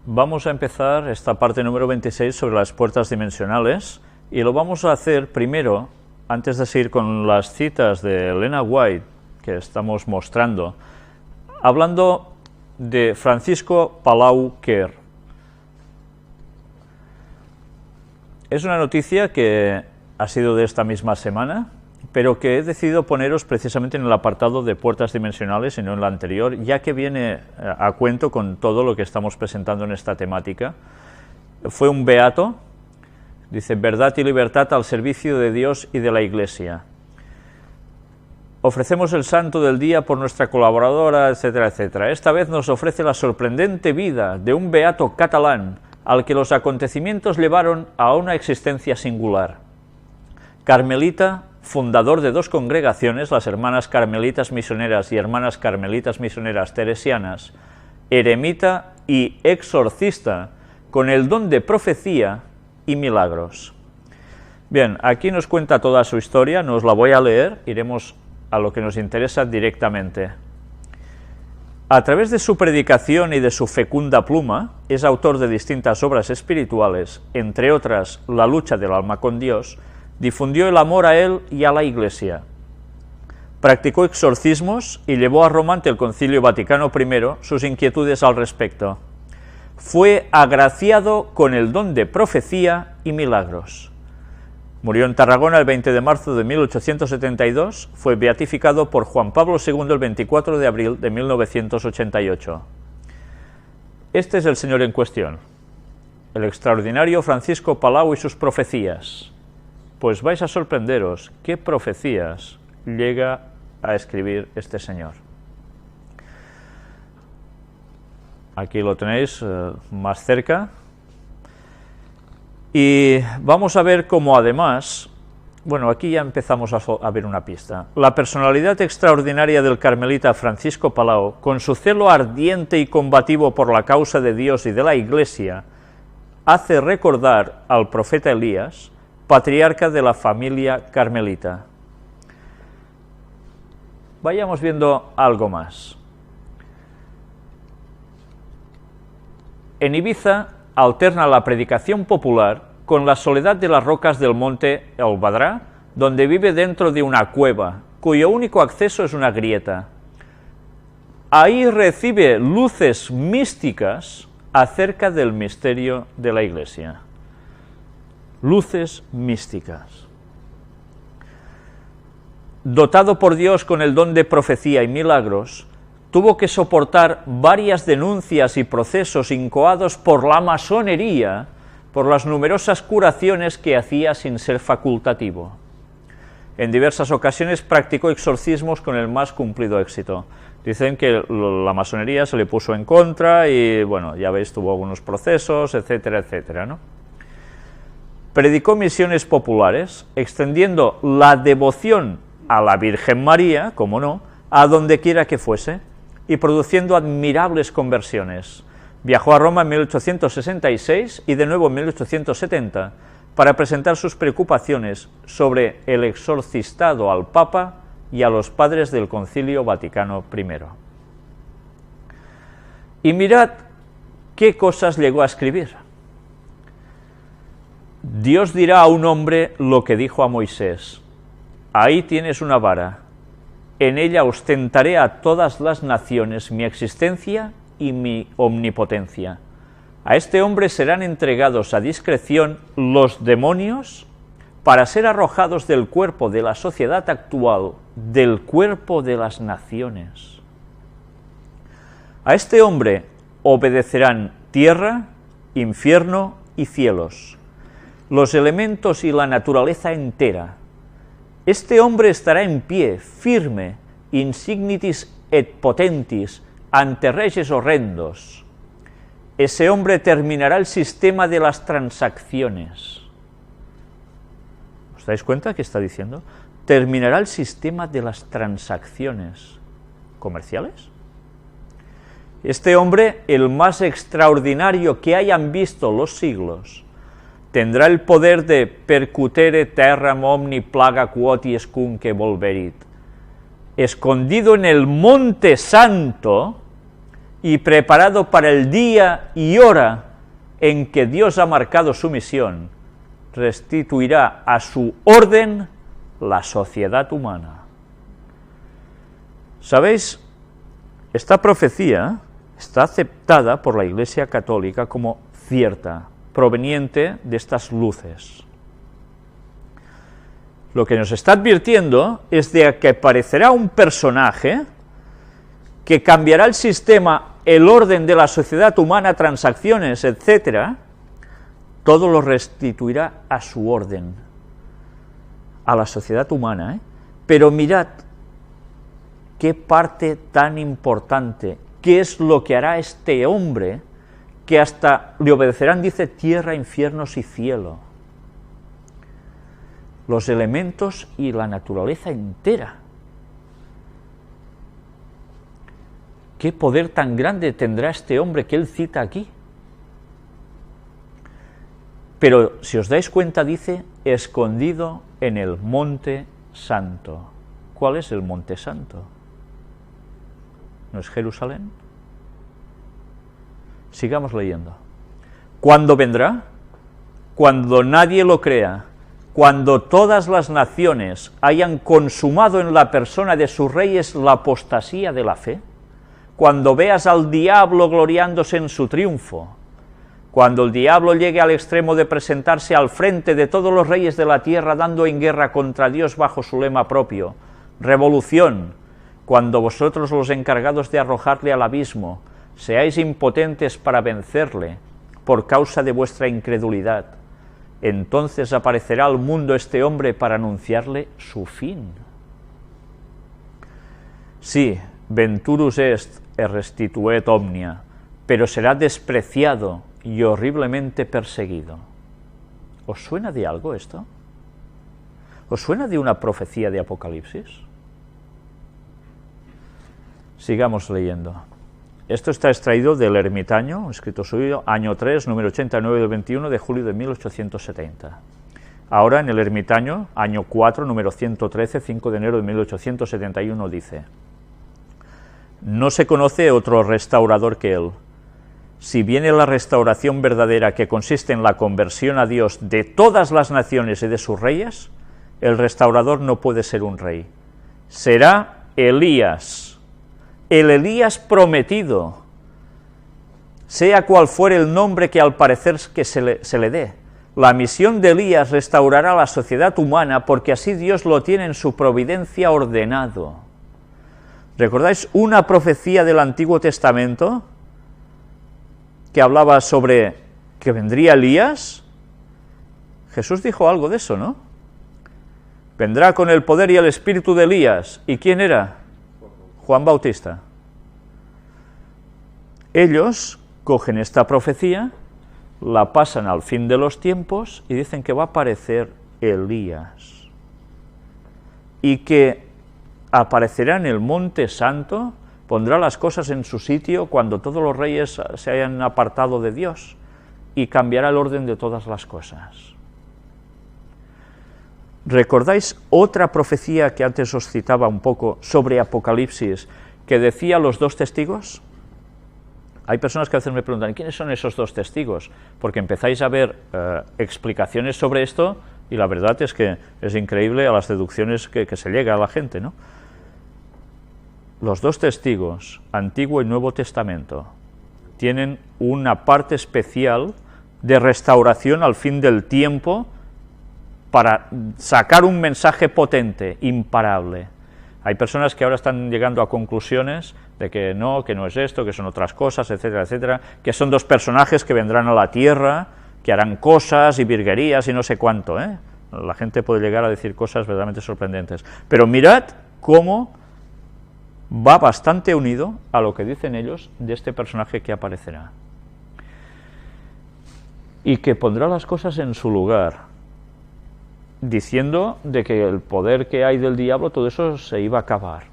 Vamos a empezar esta parte número 26 sobre las puertas dimensionales y lo vamos a hacer primero, antes de seguir con las citas de Elena White que estamos mostrando, hablando de Francisco Palau Quer. Es una noticia que ha sido de esta misma semana, pero que he decidido poneros precisamente en el apartado de puertas dimensionales y no en la anterior, ya que viene a cuento con todo lo que estamos presentando en esta temática. Fue un beato, dice: verdad y libertad al servicio de Dios y de la Iglesia. Ofrecemos el santo del día por nuestra colaboradora, etcétera, etcétera. Esta vez nos ofrece la sorprendente vida de un beato catalán al que los acontecimientos llevaron a una existencia singular. Carmelita, fundador de dos congregaciones, las Hermanas Carmelitas Misioneras y Hermanas Carmelitas Misioneras Teresianas, eremita y exorcista, con el don de profecía y milagros. Bien, aquí nos cuenta toda su historia, no os la voy a leer, iremos a lo que nos interesa directamente. A través de su predicación y de su fecunda pluma, es autor de distintas obras espirituales, entre otras La lucha del alma con Dios. Difundió el amor a él y a la Iglesia. Practicó exorcismos y llevó a Roma ante el Concilio Vaticano I sus inquietudes al respecto. Fue agraciado con el don de profecía y milagros. Murió en Tarragona el 20 de marzo de 1872, fue beatificado por Juan Pablo II el 24 de abril de 1988. Este es el señor en cuestión, el extraordinario Francisco Palau y sus profecías. Pues vais a sorprenderos qué profecías llega a escribir este señor. Aquí lo tenéis más cerca. Y vamos a ver cómo además, bueno, aquí ya empezamos a ver una pista. La personalidad extraordinaria del carmelita Francisco Palau, con su celo ardiente y combativo por la causa de Dios y de la Iglesia, hace recordar al profeta Elías, patriarca de la familia carmelita. Vayamos viendo algo más. En Ibiza alterna la predicación popular con la soledad de las rocas del monte El Badrá, donde vive dentro de una cueva, cuyo único acceso es una grieta. Ahí recibe luces místicas acerca del misterio de la Iglesia. Luces místicas. Dotado por Dios con el don de profecía y milagros, tuvo que soportar varias denuncias y procesos incoados por la masonería por las numerosas curaciones que hacía sin ser facultativo. En diversas ocasiones practicó exorcismos con el más cumplido éxito. Dicen que la masonería se le puso en contra y, bueno, ya veis, tuvo algunos procesos, etcétera, etcétera, ¿no? Predicó misiones populares, extendiendo la devoción a la Virgen María, como no, a donde quiera que fuese, y produciendo admirables conversiones. Viajó a Roma en 1866 y de nuevo en 1870 para presentar sus preocupaciones sobre el exorcistado al Papa y a los padres del Concilio Vaticano I. Y mirad qué cosas llegó a escribir. Dios dirá a un hombre lo que dijo a Moisés: ahí tienes una vara, en ella ostentaré a todas las naciones mi existencia y mi omnipotencia. A este hombre serán entregados a discreción los demonios para ser arrojados del cuerpo de la sociedad actual, del cuerpo de las naciones. A este hombre obedecerán tierra, infierno y cielos, los elementos y la naturaleza entera. Este hombre estará en pie, firme, insignitis et potentis, ante reyes horrendos. Ese hombre terminará el sistema de las transacciones. ¿Os dais cuenta qué está diciendo? Terminará el sistema de las transacciones comerciales. Este hombre, el más extraordinario que hayan visto los siglos, tendrá el poder de percutere terram omni plaga quoties cunque volverit. Escondido en el monte santo, y preparado para el día y hora en que Dios ha marcado su misión, restituirá a su orden la sociedad humana. ¿Sabéis? Esta profecía está aceptada por la Iglesia Católica como cierta, proveniente de estas luces. Lo que nos está advirtiendo es de que aparecerá un personaje que cambiará el sistema, el orden de la sociedad humana, transacciones, etc., todo lo restituirá a su orden, a la sociedad humana, Pero mirad, qué parte tan importante, qué es lo que hará este hombre, que hasta le obedecerán, dice, tierra, infiernos y cielo. Los elementos y la naturaleza entera. ¿Qué poder tan grande tendrá este hombre que él cita aquí? Pero, si os dais cuenta, dice, escondido en el Monte Santo. ¿Cuál es el Monte Santo? ¿No es Jerusalén? Sigamos leyendo. ¿Cuándo vendrá? Cuando nadie lo crea, cuando todas las naciones hayan consumado en la persona de sus reyes la apostasía de la fe, cuando veas al diablo gloriándose en su triunfo, cuando el diablo llegue al extremo de presentarse al frente de todos los reyes de la tierra dando en guerra contra Dios bajo su lema propio, revolución, cuando vosotros los encargados de arrojarle al abismo seáis impotentes para vencerle por causa de vuestra incredulidad, entonces aparecerá al mundo este hombre para anunciarle su fin. Sí, venturus est et restituet omnia, pero será despreciado y horriblemente perseguido. ¿Os suena de algo esto? ¿Os suena de una profecía de Apocalipsis? Sigamos leyendo. Esto está extraído del Ermitaño, escrito suyo, año 3, número 89 del 21 de julio de 1870. Ahora, en el Ermitaño, año 4, número 113, 5 de enero de 1871, dice: no se conoce otro restaurador que él. Si viene la restauración verdadera, que consiste en la conversión a Dios de todas las naciones y de sus reyes, el restaurador no puede ser un rey. Será Elías, el Elías prometido, sea cual fuere el nombre que al parecer que se le dé. La misión de Elías restaurará la sociedad humana porque así Dios lo tiene en su providencia ordenado. ¿Recordáis una profecía del Antiguo Testamento que hablaba sobre que vendría Elías? Jesús dijo algo de eso, ¿no? Vendrá con el poder y el espíritu de Elías. ¿Y quién era? Juan Bautista. Ellos cogen esta profecía, la pasan al fin de los tiempos y dicen que va a aparecer Elías y que aparecerá en el Monte Santo, pondrá las cosas en su sitio cuando todos los reyes se hayan apartado de Dios y cambiará el orden de todas las cosas. ¿Recordáis otra profecía que antes os citaba un poco sobre Apocalipsis, que decía los dos testigos? Hay personas que a veces me preguntan, ¿quiénes son esos dos testigos? Porque empezáis a ver explicaciones sobre esto y la verdad es que es increíble a las deducciones que se llega a la gente, ¿no? Los dos testigos, Antiguo y Nuevo Testamento, tienen una parte especial de restauración al fin del tiempo para sacar un mensaje potente, imparable. Hay personas que ahora están llegando a conclusiones de que no es esto, que son otras cosas, etcétera, etcétera, que son dos personajes que vendrán a la tierra, que harán cosas y virguerías y no sé cuánto, ¿eh? La gente puede llegar a decir cosas verdaderamente sorprendentes. Pero mirad cómo va bastante unido a lo que dicen ellos de este personaje que aparecerá. Y que pondrá las cosas en su lugar, diciendo de que el poder que hay del diablo, todo eso se iba a acabar.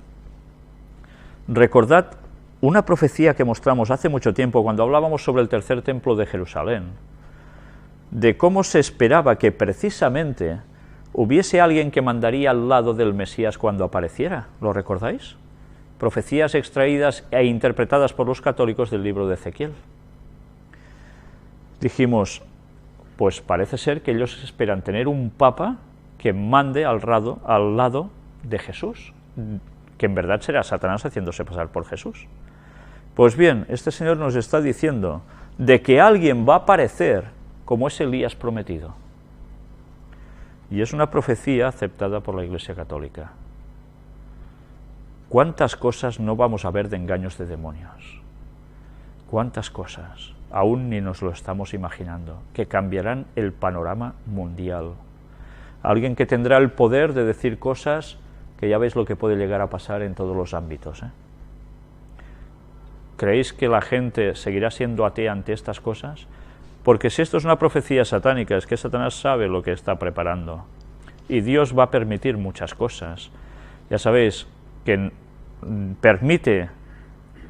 Recordad una profecía que mostramos hace mucho tiempo cuando hablábamos sobre el tercer templo de Jerusalén, de cómo se esperaba que precisamente hubiese alguien que mandaría al lado del Mesías cuando apareciera. ¿Lo recordáis? profecías extraídas e interpretadas por los católicos del libro de Ezequiel. Dijimos, pues parece ser que ellos esperan tener un papa que mande al lado de Jesús, que en verdad será Satanás haciéndose pasar por Jesús. Pues bien, este señor nos está diciendo de que alguien va a aparecer como es Elías prometido. Y es una profecía aceptada por la Iglesia Católica. ¿Cuántas cosas no vamos a ver de engaños de demonios? ¿Cuántas cosas? Aún ni nos lo estamos imaginando, que cambiarán el panorama mundial. Alguien que tendrá el poder de decir cosas que ya veis lo que puede llegar a pasar en todos los ámbitos, ¿eh? ¿Creéis que la gente seguirá siendo atea ante estas cosas? Porque si esto es una profecía satánica, es que Satanás sabe lo que está preparando. Y Dios va a permitir muchas cosas. Ya sabéis que permite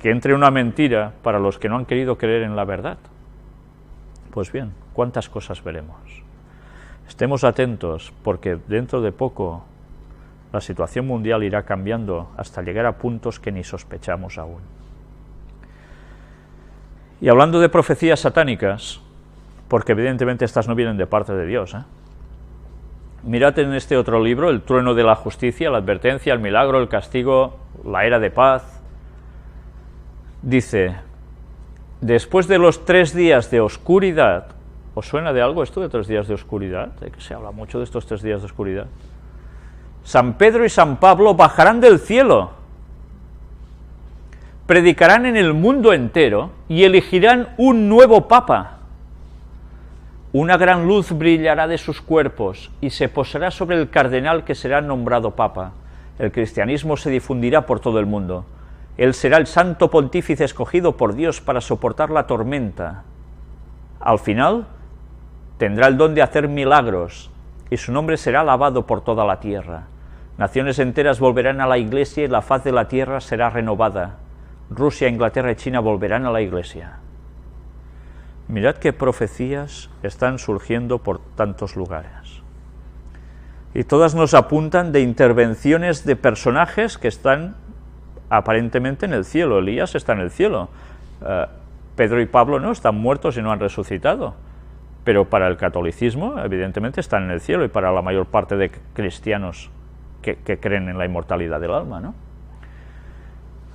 que entre una mentira para los que no han querido creer en la verdad. Pues bien, ¿cuántas cosas veremos? Estemos atentos, porque dentro de poco la situación mundial irá cambiando hasta llegar a puntos que ni sospechamos aún. Y hablando de profecías satánicas, porque evidentemente estas no vienen de parte de Dios, mirad en este otro libro, El trueno de la justicia, la advertencia, el milagro, el castigo, la era de paz. Dice, después de los 3 días de oscuridad, ¿os suena de algo esto de 3 días de oscuridad? De que se habla mucho de estos 3 días de oscuridad. San Pedro y San Pablo bajarán del cielo, predicarán en el mundo entero y elegirán un nuevo papa. Una gran luz brillará de sus cuerpos y se posará sobre el cardenal que será nombrado papa. El cristianismo se difundirá por todo el mundo. Él será el santo pontífice escogido por Dios para soportar la tormenta. Al final, tendrá el don de hacer milagros y su nombre será alabado por toda la tierra. Naciones enteras volverán a la Iglesia y la faz de la tierra será renovada. Rusia, Inglaterra y China volverán a la Iglesia. Mirad qué profecías están surgiendo por tantos lugares. Y todas nos apuntan de intervenciones de personajes que están aparentemente en el cielo. Elías está en el cielo. Pedro y Pablo no, están muertos y no han resucitado. Pero para el catolicismo, evidentemente, están en el cielo, y para la mayor parte de cristianos que creen en la inmortalidad del alma, ¿no?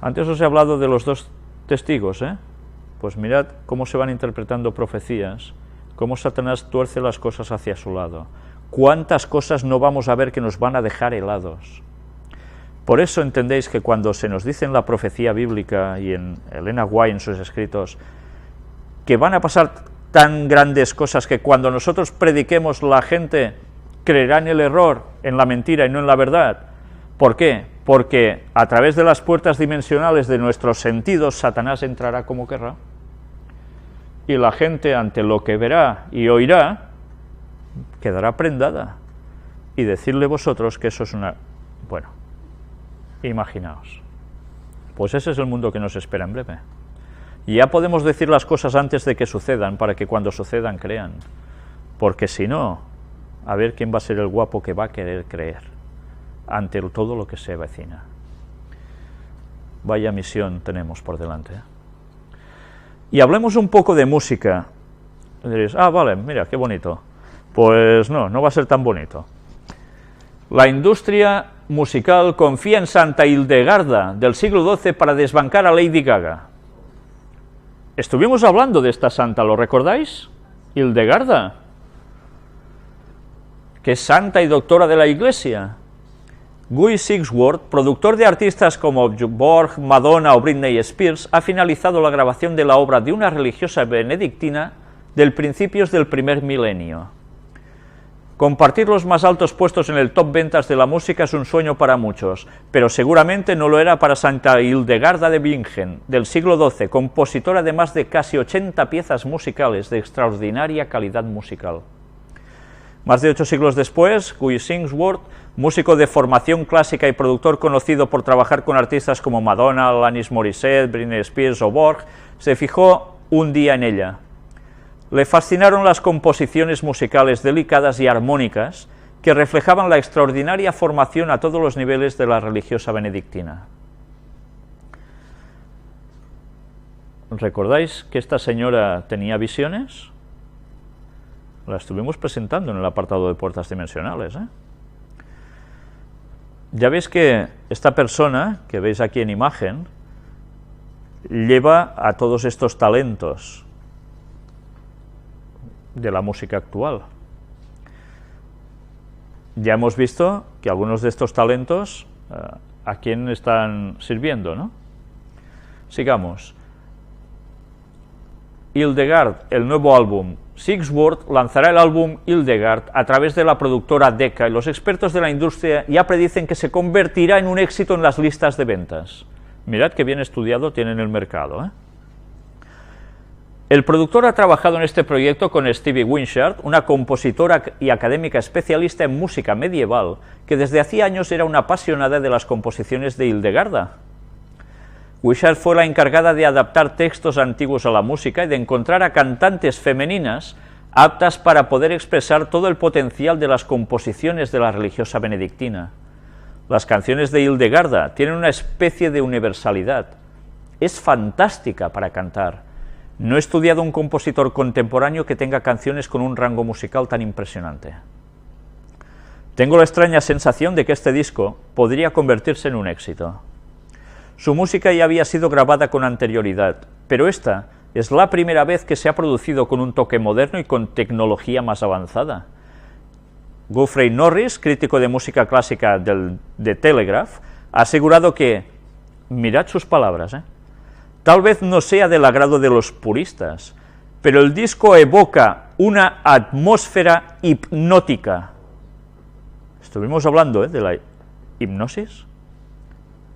Antes os he hablado de los 2 testigos, Pues mirad cómo se van interpretando profecías, cómo Satanás tuerce las cosas hacia su lado. Cuántas cosas no vamos a ver que nos van a dejar helados. Por eso entendéis que cuando se nos dice en la profecía bíblica y en Elena White en sus escritos que van a pasar tan grandes cosas que cuando nosotros prediquemos la gente creerá en el error, en la mentira y no en la verdad. ¿Por qué? Porque a través de las puertas dimensionales de nuestros sentidos Satanás entrará como querrá, y la gente ante lo que verá y oirá quedará prendada, y decirle vosotros que eso es una... Bueno, imaginaos, pues ese es el mundo que nos espera en breve. Y ya podemos decir las cosas antes de que sucedan, para que cuando sucedan crean, porque si no, a ver quién va a ser el guapo que va a querer creer ante todo lo que se avecina. Vaya misión tenemos por delante. Y hablemos un poco de música. Y diréis, vale, mira, qué bonito. Pues no va a ser tan bonito. La industria musical confía en Santa Hildegarda del siglo XII para desbancar a Lady Gaga. Estuvimos hablando de esta santa, ¿lo recordáis? Hildegarda, que es santa y doctora de la Iglesia. Guy Sigsworth, productor de artistas como Borg, Madonna o Britney Spears, ha finalizado la grabación de la obra de una religiosa benedictina del principios del primer milenio. Compartir los más altos puestos en el top ventas de la música es un sueño para muchos, pero seguramente no lo era para Santa Hildegarda de Bingen, del siglo XII, compositora de más de casi 80 piezas musicales de extraordinaria calidad musical. Más de 8 siglos después, Guy Sigsworth, músico de formación clásica y productor conocido por trabajar con artistas como Madonna, Alanis Morissette, Britney Spears o Borg, se fijó un día en ella. Le fascinaron las composiciones musicales delicadas y armónicas que reflejaban la extraordinaria formación a todos los niveles de la religiosa benedictina. ¿Recordáis que esta señora tenía visiones? La estuvimos presentando en el apartado de puertas dimensionales, ¿eh? Ya veis que esta persona, que veis aquí en imagen, lleva a todos estos talentos de la música actual. Ya hemos visto que algunos de estos talentos a quién están sirviendo, ¿no? Sigamos. Hildegard, el nuevo álbum. Sigsworth lanzará el álbum Hildegard a través de la productora Decca y los expertos de la industria ya predicen que se convertirá en un éxito en las listas de ventas. Mirad qué bien estudiado tienen el mercado, ¿eh? El productor ha trabajado en este proyecto con Stevie Wishart, una compositora y académica especialista en música medieval, que desde hacía años era una apasionada de las composiciones de Hildegarda. Wishart fue la encargada de adaptar textos antiguos a la música y de encontrar a cantantes femeninas aptas para poder expresar todo el potencial de las composiciones de la religiosa benedictina. Las canciones de Hildegarda tienen una especie de universalidad. Es fantástica para cantar. No he estudiado un compositor contemporáneo que tenga canciones con un rango musical tan impresionante. Tengo la extraña sensación de que este disco podría convertirse en un éxito. Su música ya había sido grabada con anterioridad, pero esta es la primera vez que se ha producido con un toque moderno y con tecnología más avanzada. Geoffrey Norris, crítico de música clásica de Telegraph, ha asegurado que, mirad sus palabras, tal vez no sea del agrado de los puristas, pero el disco evoca una atmósfera hipnótica. Estuvimos hablando de la hipnosis.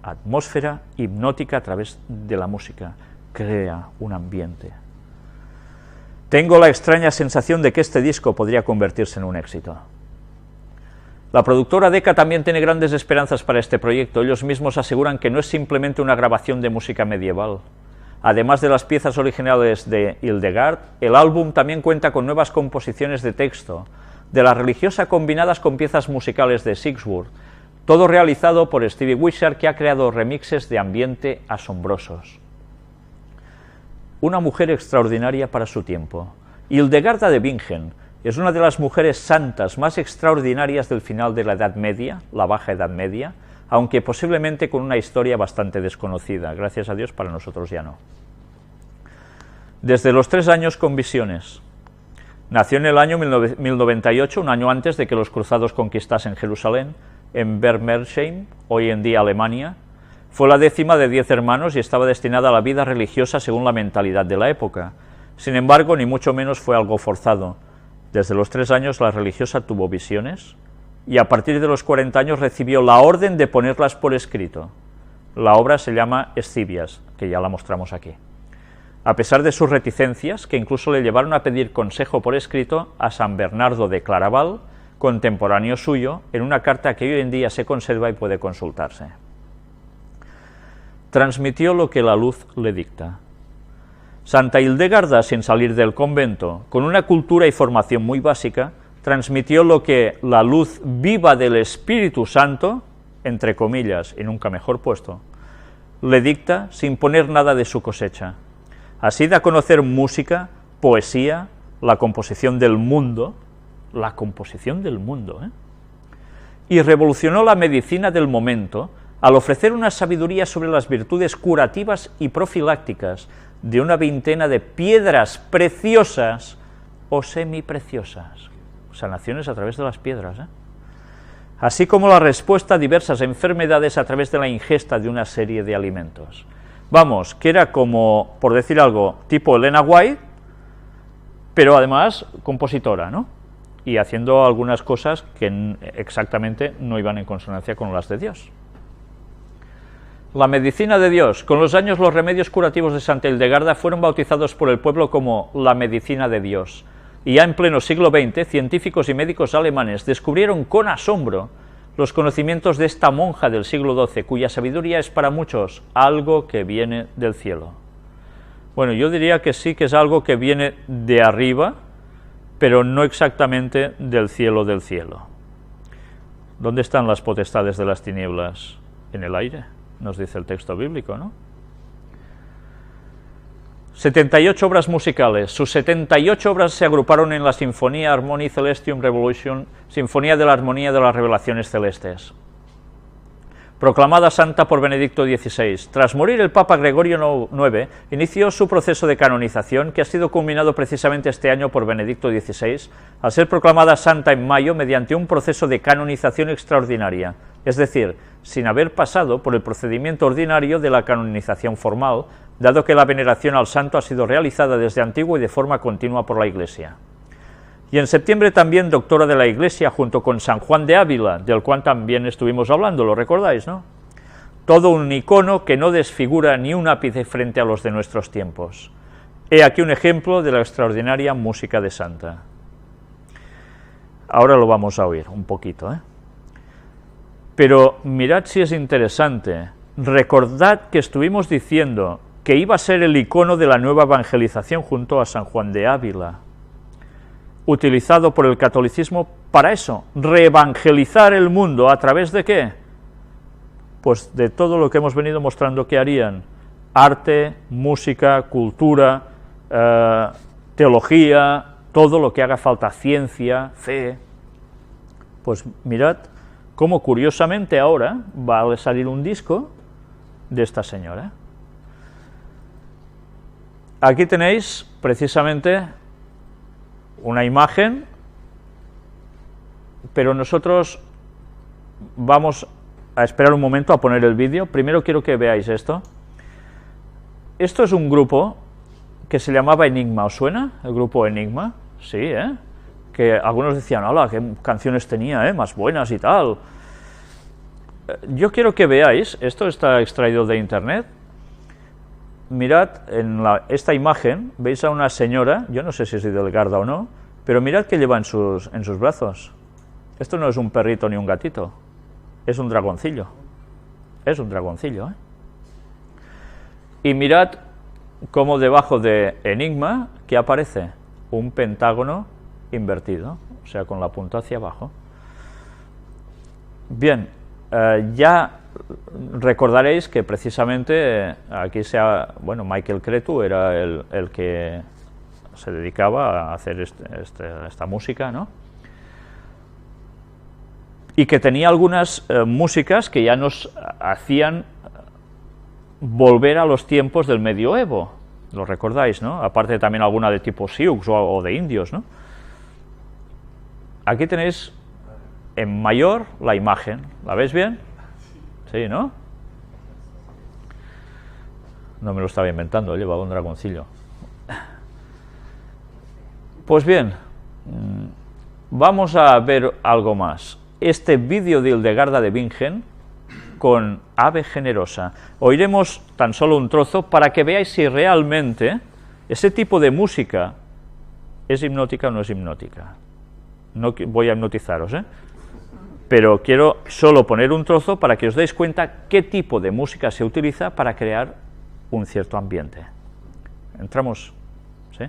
Atmósfera hipnótica a través de la música. Crea un ambiente. Tengo la extraña sensación de que este disco podría convertirse en un éxito. La productora Decca también tiene grandes esperanzas para este proyecto. Ellos mismos aseguran que no es simplemente una grabación de música medieval. Además de las piezas originales de Hildegard, el álbum también cuenta con nuevas composiciones de texto, de la religiosa combinadas con piezas musicales de Sigsworth, todo realizado por Stevie Wishart, que ha creado remixes de ambiente asombrosos. Una mujer extraordinaria para su tiempo. Hildegarda de Bingen es una de las mujeres santas más extraordinarias del final de la Edad Media, la Baja Edad Media, aunque posiblemente con una historia bastante desconocida, gracias a Dios para nosotros ya no. Desde los 3 años con visiones. Nació en el año 1098, un año antes de que los cruzados conquistasen Jerusalén, en Bermersheim, hoy en día Alemania. Fue la 10ª de 10 hermanos y estaba destinada a la vida religiosa según la mentalidad de la época. Sin embargo, ni mucho menos fue algo forzado. Desde los 3 años la religiosa tuvo visiones y a partir de los 40 años recibió la orden de ponerlas por escrito. La obra se llama Escivias, que ya la mostramos aquí. A pesar de sus reticencias, que incluso le llevaron a pedir consejo por escrito a San Bernardo de Claraval, contemporáneo suyo, en una carta que hoy en día se conserva y puede consultarse. Transmitió lo que la luz le dicta. Santa Hildegarda, sin salir del convento, con una cultura y formación muy básica, transmitió lo que la luz viva del Espíritu Santo, entre comillas y nunca mejor puesto, le dicta sin poner nada de su cosecha. Así da a conocer música, poesía, la composición del mundo, y revolucionó la medicina del momento al ofrecer una sabiduría sobre las virtudes curativas y profilácticas de una veintena de piedras preciosas o semipreciosas, sanaciones a través de las piedras, así como la respuesta a diversas enfermedades a través de la ingesta de una serie de alimentos. Vamos, que era como, por decir algo, tipo Elena White, pero además compositora, ¿no? Y haciendo algunas cosas que exactamente no iban en consonancia con las de Dios. La medicina de Dios. Con los años los remedios curativos de Santa Hildegarda fueron bautizados por el pueblo como la medicina de Dios. Y ya en pleno siglo XX, científicos y médicos alemanes descubrieron con asombro los conocimientos de esta monja del siglo XII, cuya sabiduría es para muchos algo que viene del cielo. Bueno, yo diría que sí que es algo que viene de arriba, pero no exactamente del cielo del cielo. ¿Dónde están las potestades de las tinieblas? En el aire, nos dice el texto bíblico, ¿no? 78 obras musicales. Sus 78 obras se agruparon en la Sinfonía Harmony Celestium Revolution, Sinfonía de la Armonía de las Revelaciones Celestes. Proclamada santa por Benedicto XVI. Tras morir el Papa Gregorio IX, inició su proceso de canonización, que ha sido culminado precisamente este año por Benedicto XVI, al ser proclamada santa en mayo mediante un proceso de canonización extraordinaria, es decir, sin haber pasado por el procedimiento ordinario de la canonización formal, dado que la veneración al santo ha sido realizada desde antiguo y de forma continua por la Iglesia. Y en septiembre también doctora de la Iglesia junto con San Juan de Ávila, del cual también estuvimos hablando, ¿lo recordáis, no? Todo un icono que no desfigura ni un ápice frente a los de nuestros tiempos. He aquí un ejemplo de la extraordinaria música de santa. Ahora lo vamos a oír un poquito, ¿eh? Pero mirad si es interesante. Recordad que estuvimos diciendo que iba a ser el icono de la nueva evangelización junto a San Juan de Ávila, utilizado por el catolicismo para eso, reevangelizar el mundo. ¿A través de qué? Pues de todo lo que hemos venido mostrando que harían: arte, música, cultura, teología, todo lo que haga falta, ciencia, fe. Pues mirad cómo curiosamente ahora va a salir un disco de esta señora. Aquí tenéis precisamente una imagen, pero nosotros vamos a esperar un momento a poner el vídeo. Primero quiero que veáis esto. Esto es un grupo que se llamaba Enigma. ¿Os suena el grupo Enigma? Sí, ¿eh? Que algunos decían, hola, qué canciones tenía, más buenas y tal. Yo quiero que veáis, esto está extraído de internet. Mirad en esta imagen, veis a una señora, yo no sé si es Hildegarda o no, pero mirad que lleva en sus brazos. Esto no es un perrito ni un gatito, es un dragoncillo. Es un dragoncillo, ¿eh? Y mirad cómo debajo de Enigma, ¿qué aparece? Un pentágono invertido, o sea, con la punta hacia abajo. Bien, ya recordaréis que precisamente aquí Michael Cretu era el que se dedicaba a hacer esta música, ¿no? Y que tenía algunas músicas que ya nos hacían volver a los tiempos del medioevo, lo recordáis, ¿no? Aparte también alguna de tipo Sioux o de indios, ¿no? Aquí tenéis en mayor la imagen, ¿la veis bien? Sí, ¿no? No me lo estaba inventando, llevaba un dragoncillo. Pues bien, vamos a ver algo más. Este vídeo de Hildegarda de Bingen con Ave Generosa. Oiremos tan solo un trozo para que veáis si realmente ese tipo de música es hipnótica o no es hipnótica. No voy a hipnotizaros, pero quiero solo poner un trozo para que os deis cuenta qué tipo de música se utiliza para crear un cierto ambiente. Entramos, ¿sí?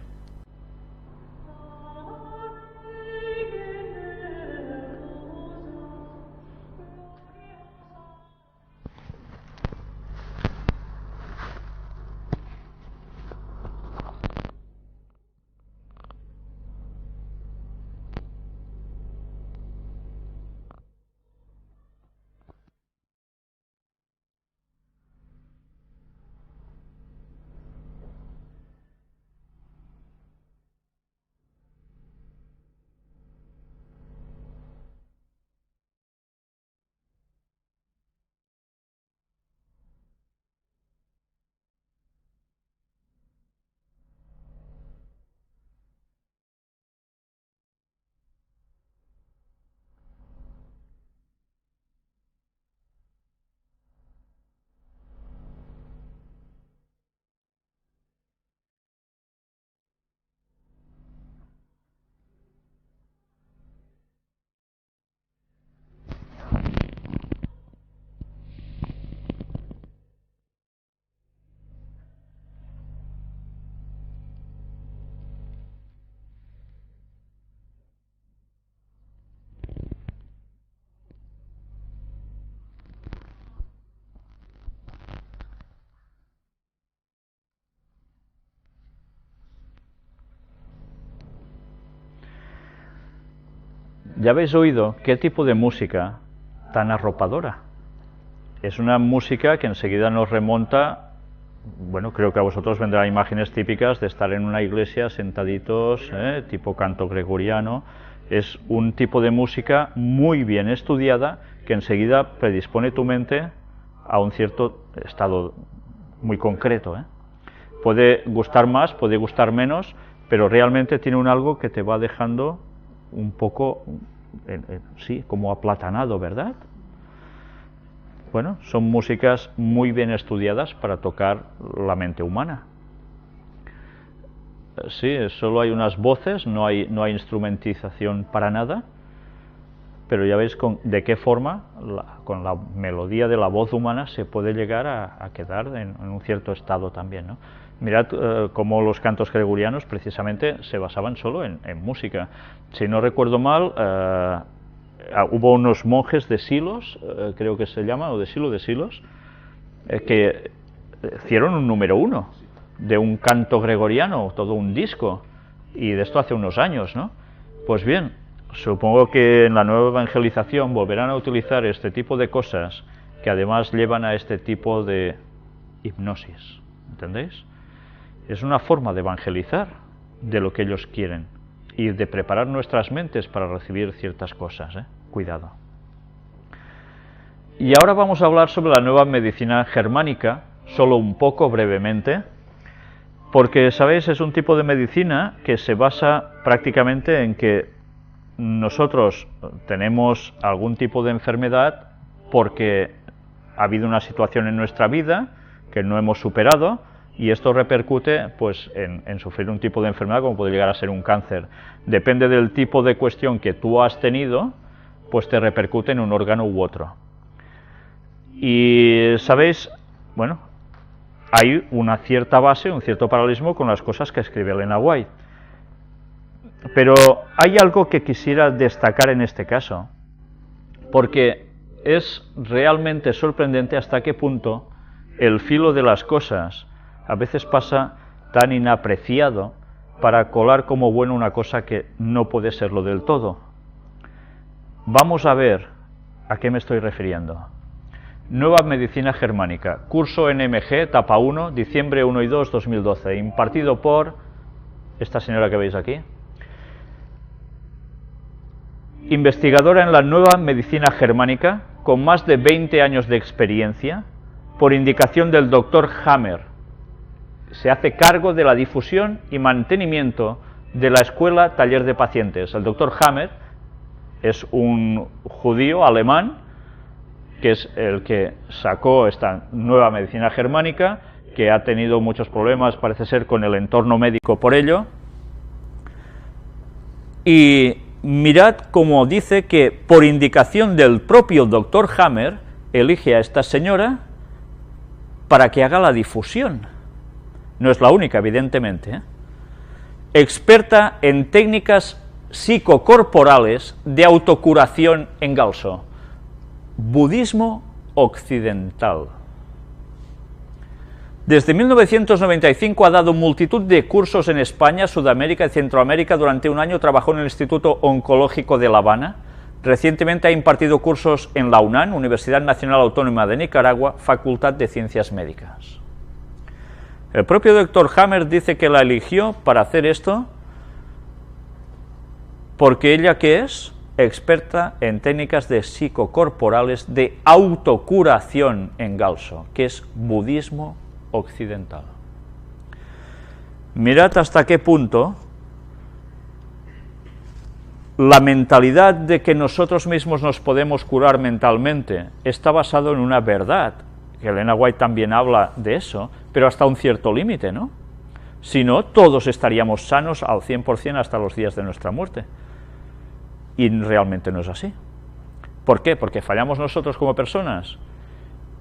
ya habéis oído qué tipo de música tan arropadora. Es una música que enseguida nos remonta, bueno, creo que a vosotros vendrán imágenes típicas de estar en una iglesia sentaditos, tipo canto gregoriano. Es un tipo de música muy bien estudiada que enseguida predispone tu mente a un cierto estado muy concreto. Puede gustar más, puede gustar menos, pero realmente tiene un algo que te va dejando un poco, sí, como aplatanado, ¿verdad? Bueno, son músicas muy bien estudiadas para tocar la mente humana. Sí, solo hay unas voces, no hay instrumentización para nada, pero ya veis de qué forma, con la melodía de la voz humana, se puede llegar a quedar en un cierto estado también, ¿no? Mirad cómo los cantos gregorianos precisamente se basaban solo en música. Si no recuerdo mal, hubo unos monjes de Silos, creo que se llama, o de Silos, que hicieron un número 1 de un canto gregoriano, todo un disco, y de esto hace unos años, ¿no? Pues bien, supongo que en la nueva evangelización volverán a utilizar este tipo de cosas que además llevan a este tipo de hipnosis, ¿entendéis? Es una forma de evangelizar de lo que ellos quieren y de preparar nuestras mentes para recibir ciertas cosas, Cuidado. Y ahora vamos a hablar sobre la nueva medicina germánica, solo un poco brevemente, porque, ¿sabéis?, es un tipo de medicina que se basa prácticamente en que nosotros tenemos algún tipo de enfermedad porque ha habido una situación en nuestra vida que no hemos superado, y esto repercute pues en sufrir un tipo de enfermedad como puede llegar a ser un cáncer. Depende del tipo de cuestión que tú has tenido, pues te repercute en un órgano u otro. Y sabéis, bueno, hay una cierta base, un cierto paralelismo con las cosas que escribe Elena White. Pero hay algo que quisiera destacar en este caso, porque es realmente sorprendente hasta qué punto el filo de las cosas a veces pasa tan inapreciado para colar como bueno una cosa que no puede serlo del todo. Vamos a ver a qué me estoy refiriendo. Nueva Medicina Germánica, curso NMG, etapa 1, diciembre 1 y 2, 2012, impartido por esta señora que veis aquí. Investigadora en la Nueva Medicina Germánica, con más de 20 años de experiencia, por indicación del Dr. Hammer. Se hace cargo de la difusión y mantenimiento de la escuela Taller de Pacientes. El Dr. Hammer es un judío alemán, que es el que sacó esta nueva medicina germánica, que ha tenido muchos problemas, parece ser, con el entorno médico por ello. Y mirad cómo dice que, por indicación del propio Dr. Hammer, elige a esta señora para que haga la difusión. No es la única, evidentemente. Experta en técnicas psicocorporales de autocuración en Galso. Budismo occidental. Desde 1995 ha dado multitud de cursos en España, Sudamérica y Centroamérica. Durante un año trabajó en el Instituto Oncológico de La Habana. Recientemente ha impartido cursos en la UNAM, Universidad Nacional Autónoma de Nicaragua, Facultad de Ciencias Médicas. El propio Dr. Hammer dice que la eligió para hacer esto porque ella, ¿qué es? Experta en técnicas de psicocorporales de autocuración en Galso, que es budismo occidental. Mirad hasta qué punto la mentalidad de que nosotros mismos nos podemos curar mentalmente está basado en una verdad, que Elena White también habla de eso, pero hasta un cierto límite, ¿no? Si no, todos estaríamos sanos al 100% hasta los días de nuestra muerte. Y realmente no es así. ¿Por qué? Porque fallamos nosotros como personas.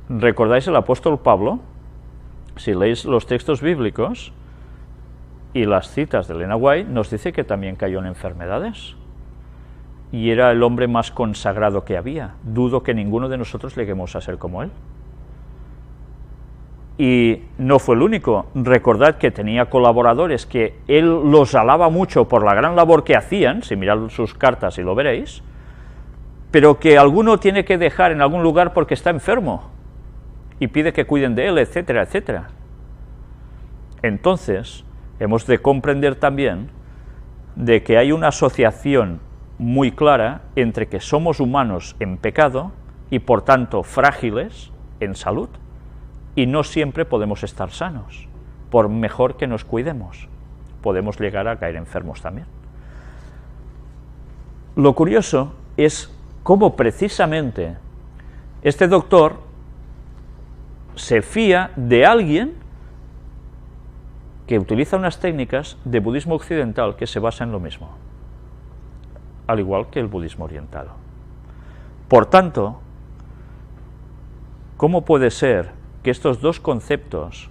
¿Recordáis el apóstol Pablo? Si leéis los textos bíblicos y las citas de Elena White, nos dice que también cayó en enfermedades. Y era el hombre más consagrado que había. Dudo que ninguno de nosotros lleguemos a ser como él. Y no fue el único. Recordad que tenía colaboradores que él los alaba mucho por la gran labor que hacían, si mirad sus cartas y lo veréis, pero que alguno tiene que dejar en algún lugar porque está enfermo y pide que cuiden de él, etcétera, etcétera. Entonces, hemos de comprender también de que hay una asociación muy clara entre que somos humanos en pecado y por tanto frágiles en salud, y no siempre podemos estar sanos, por mejor que nos cuidemos, podemos llegar a caer enfermos también. Lo curioso es cómo precisamente este doctor se fía de alguien que utiliza unas técnicas de budismo occidental que se basan en lo mismo, al igual que el budismo oriental. Por tanto, ¿cómo puede ser que estos dos conceptos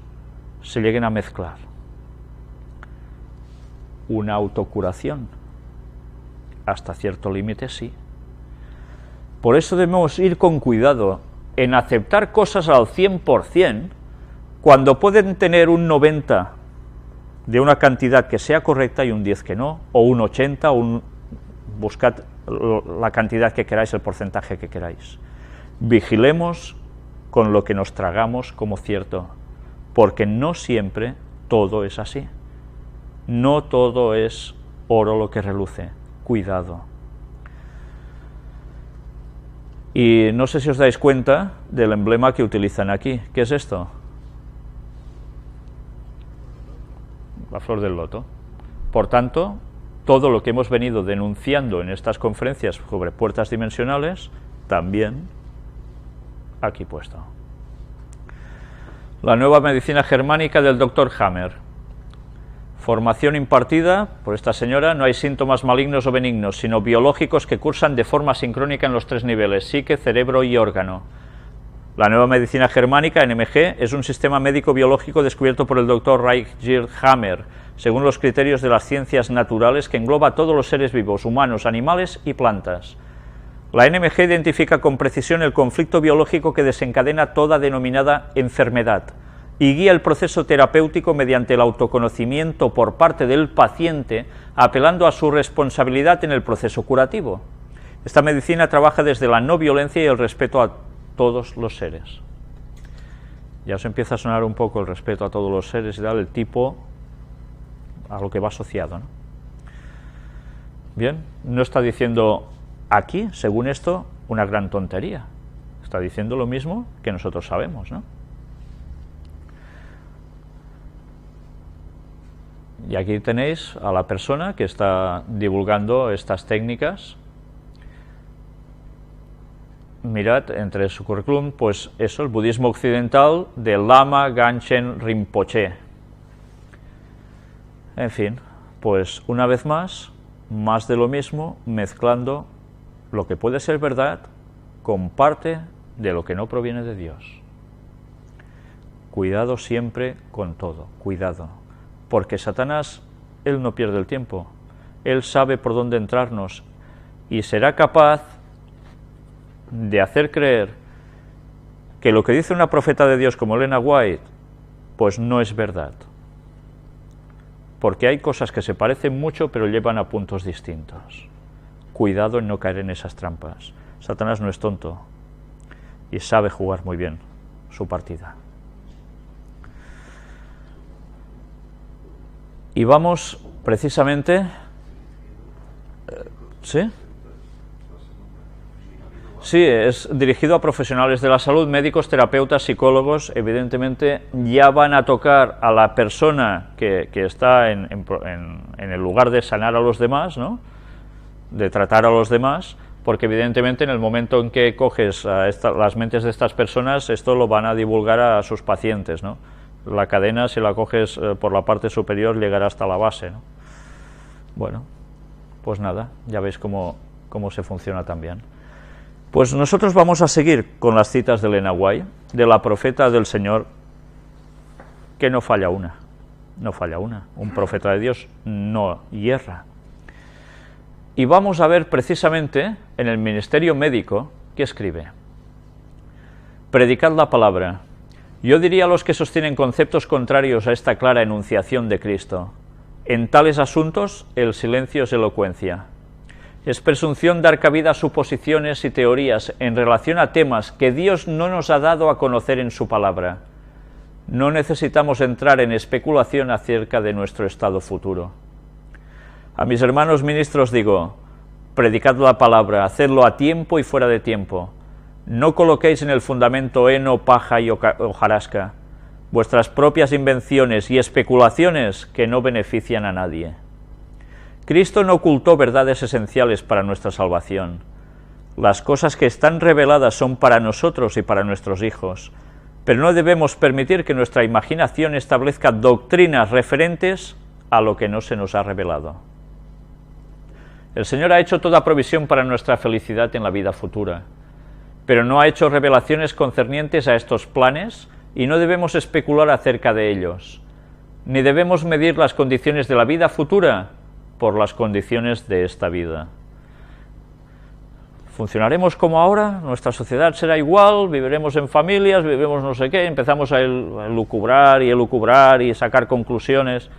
se lleguen a mezclar? Una autocuración, hasta cierto límite sí. Por eso debemos ir con cuidado en aceptar cosas al 100%, cuando pueden tener un 90% de una cantidad que sea correcta y un 10% que no, o un 80%, buscad la cantidad que queráis, el porcentaje que queráis. Vigilemos con lo que nos tragamos como cierto, porque no siempre todo es así. No todo es oro lo que reluce. Cuidado. Y no sé si os dais cuenta del emblema que utilizan aquí. ¿Qué es esto? La flor del loto. Por tanto, todo lo que hemos venido denunciando en estas conferencias sobre puertas dimensionales, también aquí puesto. La nueva medicina germánica del Dr. Hammer. Formación impartida por esta señora: no hay síntomas malignos o benignos, sino biológicos que cursan de forma sincrónica en los 3 niveles, psique, cerebro y órgano. La nueva medicina germánica, NMG, es un sistema médico-biológico descubierto por el Dr. Reichgerd Hammer, según los criterios de las ciencias naturales, que engloba a todos los seres vivos, humanos, animales y plantas. La NMG identifica con precisión el conflicto biológico que desencadena toda denominada enfermedad y guía el proceso terapéutico mediante el autoconocimiento por parte del paciente, apelando a su responsabilidad en el proceso curativo. Esta medicina trabaja desde la no violencia y el respeto a todos los seres. Ya os empieza a sonar un poco el respeto a todos los seres y tal, el tipo a lo que va asociado, ¿no? Bien, no está diciendo aquí, según esto, una gran tontería. Está diciendo lo mismo que nosotros sabemos, ¿no? Y aquí tenéis a la persona que está divulgando estas técnicas. Mirad, entre su currículum, pues eso, el budismo occidental de Lama Ganchen Rinpoche. En fin, pues una vez más de lo mismo, mezclando lo que puede ser verdad con parte de lo que no proviene de Dios. Cuidado siempre con todo, cuidado, porque Satanás, él no pierde el tiempo, él sabe por dónde entrarnos y será capaz de hacer creer que lo que dice una profeta de Dios como Elena White, pues no es verdad. Porque hay cosas que se parecen mucho pero llevan a puntos distintos. Cuidado en no caer en esas trampas. Satanás no es tonto y sabe jugar muy bien su partida. Y vamos precisamente... ¿Sí? Sí, es dirigido a profesionales de la salud, médicos, terapeutas, psicólogos. Evidentemente ya van a tocar a la persona que está en el lugar de sanar a los demás, ¿no? De tratar a los demás, porque evidentemente en el momento en que coges a las mentes de estas personas, esto lo van a divulgar a sus pacientes, ¿no? La cadena, si la coges por la parte superior, llegará hasta la base, ¿no? Bueno, pues nada, ya veis cómo se funciona también. Pues nosotros vamos a seguir con las citas de Elena White, de la profeta del Señor, que no falla una, un profeta de Dios no hierra. Y vamos a ver precisamente en el ministerio médico que escribe: predicad la palabra. Yo diría a los que sostienen conceptos contrarios a esta clara enunciación de Cristo: en tales asuntos el silencio es elocuencia. Es presunción dar cabida a suposiciones y teorías en relación a temas que Dios no nos ha dado a conocer en su palabra. No necesitamos entrar en especulación acerca de nuestro estado futuro. A mis hermanos ministros digo, predicad la palabra, hacedlo a tiempo y fuera de tiempo. No coloquéis en el fundamento heno, paja y hojarasca, vuestras propias invenciones y especulaciones que no benefician a nadie. Cristo no ocultó verdades esenciales para nuestra salvación. Las cosas que están reveladas son para nosotros y para nuestros hijos, pero no debemos permitir que nuestra imaginación establezca doctrinas referentes a lo que no se nos ha revelado. El Señor ha hecho toda provisión para nuestra felicidad en la vida futura, pero no ha hecho revelaciones concernientes a estos planes y no debemos especular acerca de ellos, ni debemos medir las condiciones de la vida futura por las condiciones de esta vida. ¿Funcionaremos como ahora? ¿Nuestra sociedad será igual? ¿Viviremos en familias? ¿Viviremos no sé qué? Empezamos a elucubrar y sacar conclusiones.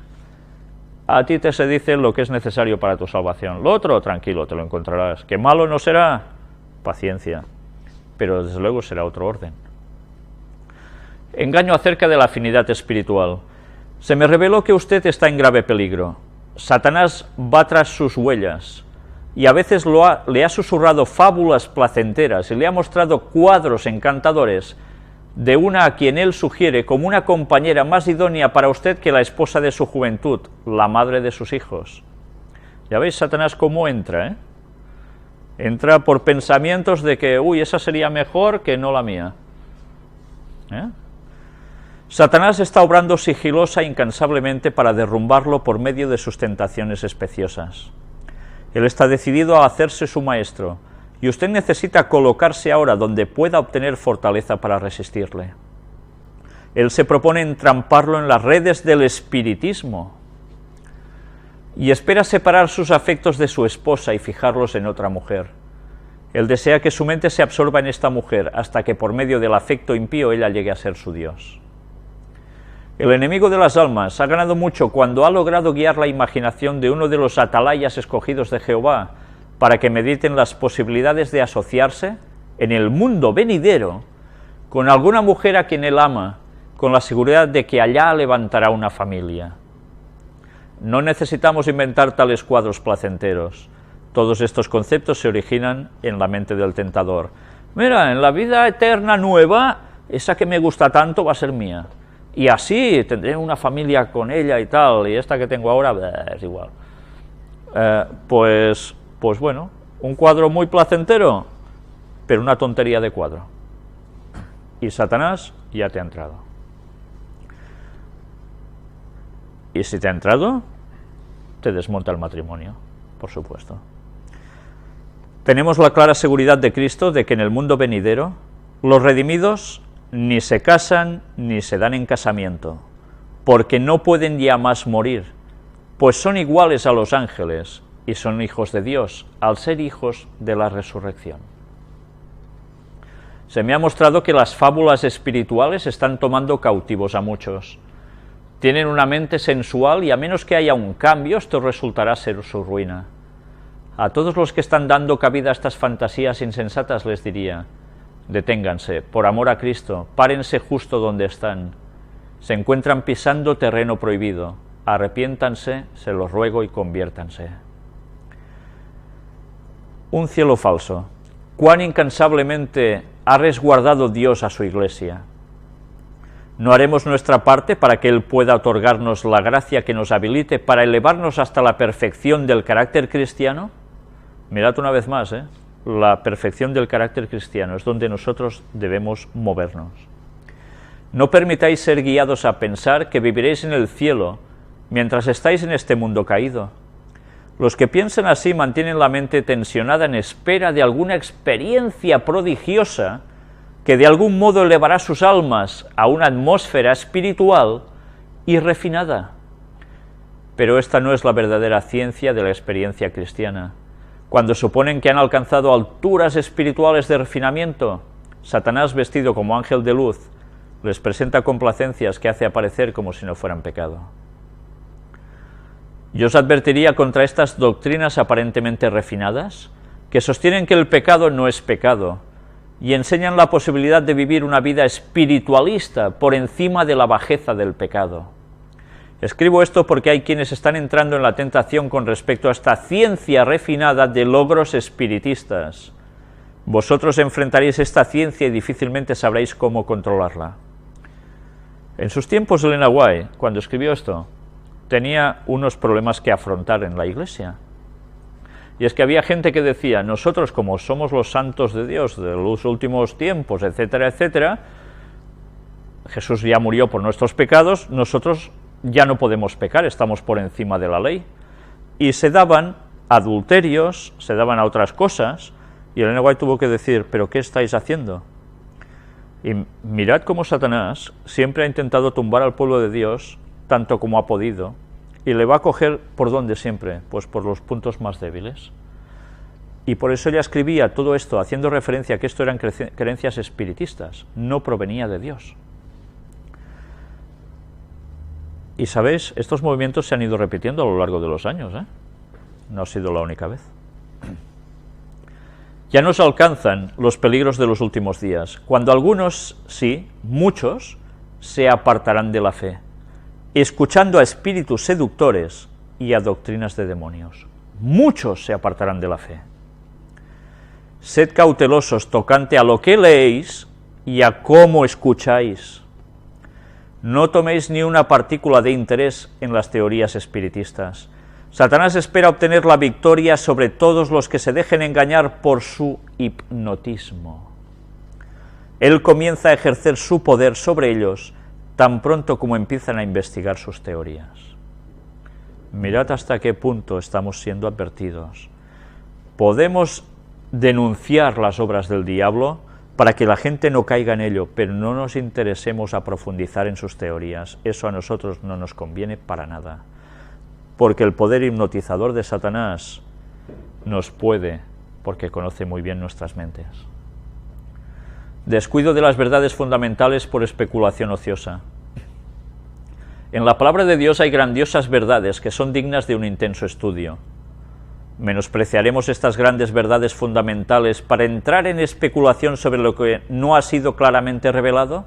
A ti te se dice lo que es necesario para tu salvación. Lo otro, tranquilo, te lo encontrarás. ¿Que malo no será? Paciencia. Pero desde luego será otro orden. Engaño acerca de la afinidad espiritual. Se me reveló que usted está en grave peligro. Satanás va tras sus huellas y a veces le ha susurrado fábulas placenteras y le ha mostrado cuadros encantadores de una a quien él sugiere como una compañera más idónea para usted que la esposa de su juventud, la madre de sus hijos. Ya veis Satanás cómo entra, ¿eh? Entra por pensamientos de que, esa sería mejor que no la mía. Satanás está obrando sigilosa e incansablemente para derrumbarlo por medio de sus tentaciones especiosas. Él está decidido a hacerse su maestro, y usted necesita colocarse ahora donde pueda obtener fortaleza para resistirle. Él se propone entramparlo en las redes del espiritismo, y espera separar sus afectos de su esposa y fijarlos en otra mujer. Él desea que su mente se absorba en esta mujer, hasta que por medio del afecto impío ella llegue a ser su Dios. El enemigo de las almas ha ganado mucho cuando ha logrado guiar la imaginación de uno de los atalayas escogidos de Jehová para que mediten las posibilidades de asociarse en el mundo venidero con alguna mujer a quien él ama, con la seguridad de que allá levantará una familia. No necesitamos inventar tales cuadros placenteros. Todos estos conceptos se originan en la mente del tentador. Mira, en la vida eterna nueva, esa que me gusta tanto va a ser mía. Y así tendré una familia con ella y tal, y esta que tengo ahora, es igual. Pues bueno, un cuadro muy placentero, pero una tontería de cuadro. Y Satanás ya te ha entrado. Y si te ha entrado, te desmonta el matrimonio, por supuesto. Tenemos la clara seguridad de Cristo de que en el mundo venidero, los redimidos ni se casan ni se dan en casamiento, porque no pueden ya más morir, pues son iguales a los ángeles y son hijos de Dios, al ser hijos de la resurrección. Se me ha mostrado que las fábulas espirituales están tomando cautivos a muchos. Tienen una mente sensual y a menos que haya un cambio, esto resultará ser su ruina. A todos los que están dando cabida a estas fantasías insensatas les diría: deténganse, por amor a Cristo, párense justo donde están. Se encuentran pisando terreno prohibido. Arrepiéntanse, se los ruego, y conviértanse. Un cielo falso. Cuán incansablemente ha resguardado Dios a su Iglesia. ¿No haremos nuestra parte para que Él pueda otorgarnos la gracia que nos habilite para elevarnos hasta la perfección del carácter cristiano? Mirad una vez más, la perfección del carácter cristiano es donde nosotros debemos movernos. No permitáis ser guiados a pensar que viviréis en el cielo mientras estáis en este mundo caído. Los que piensan así mantienen la mente tensionada en espera de alguna experiencia prodigiosa que de algún modo elevará sus almas a una atmósfera espiritual y refinada. Pero esta no es la verdadera ciencia de la experiencia cristiana. Cuando suponen que han alcanzado alturas espirituales de refinamiento, Satanás, vestido como ángel de luz, les presenta complacencias que hace aparecer como si no fueran pecado. Yo os advertiría contra estas doctrinas aparentemente refinadas, que sostienen que el pecado no es pecado, y enseñan la posibilidad de vivir una vida espiritualista por encima de la bajeza del pecado. Escribo esto porque hay quienes están entrando en la tentación con respecto a esta ciencia refinada de logros espiritistas. Vosotros enfrentaréis esta ciencia y difícilmente sabréis cómo controlarla. En sus tiempos, Elena White, cuando escribió esto, tenía unos problemas que afrontar en la iglesia. Y es que había gente que decía, nosotros como somos los santos de Dios de los últimos tiempos, etcétera, etcétera, Jesús ya murió por nuestros pecados, nosotros ya no podemos pecar, estamos por encima de la ley. Y se daban adulterios, se daban a otras cosas, y Elena White tuvo que decir, ¿pero qué estáis haciendo? Y mirad cómo Satanás siempre ha intentado tumbar al pueblo de Dios, tanto como ha podido, y le va a coger por donde siempre, pues por los puntos más débiles. Y por eso ella escribía todo esto, haciendo referencia a que esto eran creencias espiritistas, no provenía de Dios. Y sabéis, estos movimientos se han ido repitiendo a lo largo de los años, no ha sido la única vez. Ya nos alcanzan los peligros de los últimos días, cuando algunos, sí, muchos, se apartarán de la fe, escuchando a espíritus seductores y a doctrinas de demonios. Muchos se apartarán de la fe. Sed cautelosos tocante a lo que leéis y a cómo escucháis. No toméis ni una partícula de interés en las teorías espiritistas. Satanás espera obtener la victoria sobre todos los que se dejen engañar por su hipnotismo. Él comienza a ejercer su poder sobre ellos tan pronto como empiezan a investigar sus teorías. Mirad hasta qué punto estamos siendo advertidos. Podemos denunciar las obras del diablo para que la gente no caiga en ello, pero no nos interesemos a profundizar en sus teorías. Eso a nosotros no nos conviene para nada, porque el poder hipnotizador de Satanás nos puede, porque conoce muy bien nuestras mentes. Descuido de las verdades fundamentales por especulación ociosa. En la palabra de Dios hay grandiosas verdades que son dignas de un intenso estudio. ¿Menospreciaremos estas grandes verdades fundamentales para entrar en especulación sobre lo que no ha sido claramente revelado?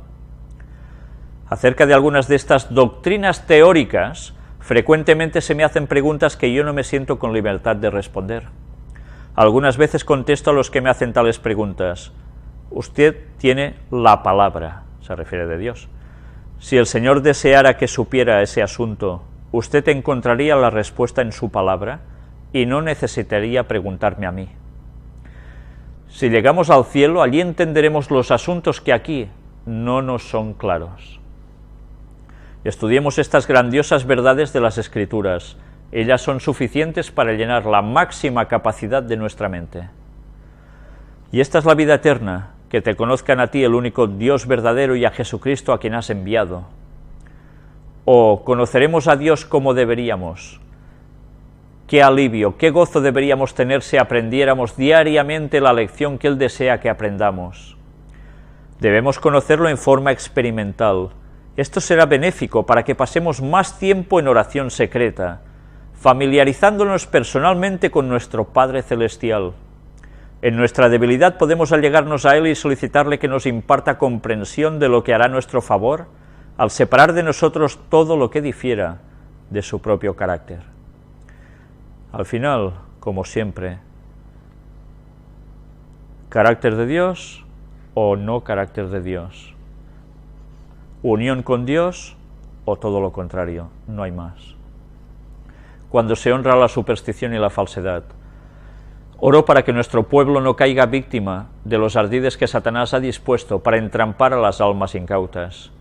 Acerca de algunas de estas doctrinas teóricas, frecuentemente se me hacen preguntas que yo no me siento con libertad de responder. Algunas veces contesto a los que me hacen tales preguntas. Usted tiene la palabra, se refiere de Dios. Si el Señor deseara que supiera ese asunto, usted encontraría la respuesta en su palabra y no necesitaría preguntarme a mí. Si llegamos al cielo, allí entenderemos los asuntos que aquí no nos son claros. Estudiemos estas grandiosas verdades de las Escrituras. Ellas son suficientes para llenar la máxima capacidad de nuestra mente. Y esta es la vida eterna, que te conozcan a ti, el único Dios verdadero, y a Jesucristo a quien has enviado. O conoceremos a Dios como deberíamos. Qué alivio, qué gozo deberíamos tener si aprendiéramos diariamente la lección que Él desea que aprendamos. Debemos conocerlo en forma experimental. Esto será benéfico para que pasemos más tiempo en oración secreta, familiarizándonos personalmente con nuestro Padre Celestial. En nuestra debilidad podemos allegarnos a Él y solicitarle que nos imparta comprensión de lo que hará a nuestro favor, al separar de nosotros todo lo que difiera de su propio carácter. Al final, como siempre, carácter de Dios o no carácter de Dios. Unión con Dios o todo lo contrario, no hay más. Cuando se honra la superstición y la falsedad, oro para que nuestro pueblo no caiga víctima de los ardides que Satanás ha dispuesto para entrampar a las almas incautas.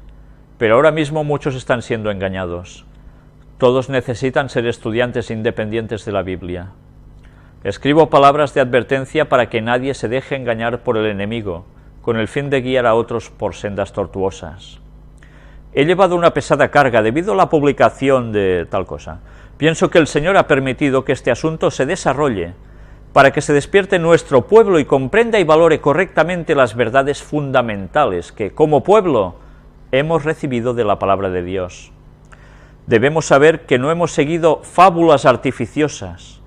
Pero ahora mismo muchos están siendo engañados. Todos necesitan ser estudiantes independientes de la Biblia. Escribo palabras de advertencia para que nadie se deje engañar por el enemigo, con el fin de guiar a otros por sendas tortuosas. He llevado una pesada carga debido a la publicación de tal cosa. Pienso que el Señor ha permitido que este asunto se desarrolle para que se despierte nuestro pueblo y comprenda y valore correctamente las verdades fundamentales que, como pueblo, hemos recibido de la palabra de Dios. Debemos saber que no hemos seguido fábulas artificiosas.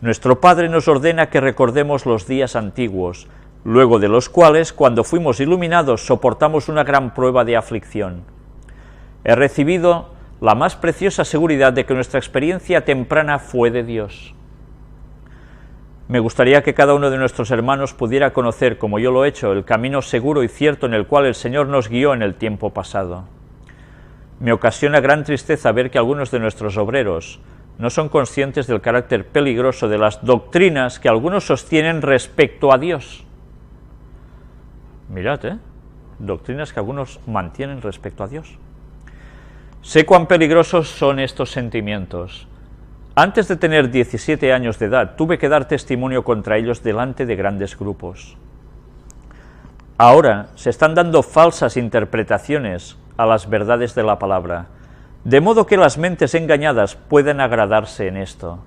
Nuestro Padre nos ordena que recordemos los días antiguos, luego de los cuales, cuando fuimos iluminados, soportamos una gran prueba de aflicción. He recibido la más preciosa seguridad de que nuestra experiencia temprana fue de Dios. Me gustaría que cada uno de nuestros hermanos pudiera conocer, como yo lo he hecho, el camino seguro y cierto en el cual el Señor nos guió en el tiempo pasado. Me ocasiona gran tristeza ver que algunos de nuestros obreros no son conscientes del carácter peligroso de las doctrinas que algunos sostienen respecto a Dios. Mirad, doctrinas que algunos mantienen respecto a Dios. Sé cuán peligrosos son estos sentimientos. Antes de tener 17 años de edad, tuve que dar testimonio contra ellos delante de grandes grupos. Ahora se están dando falsas interpretaciones a las verdades de la palabra, de modo que las mentes engañadas puedan agradarse en esto.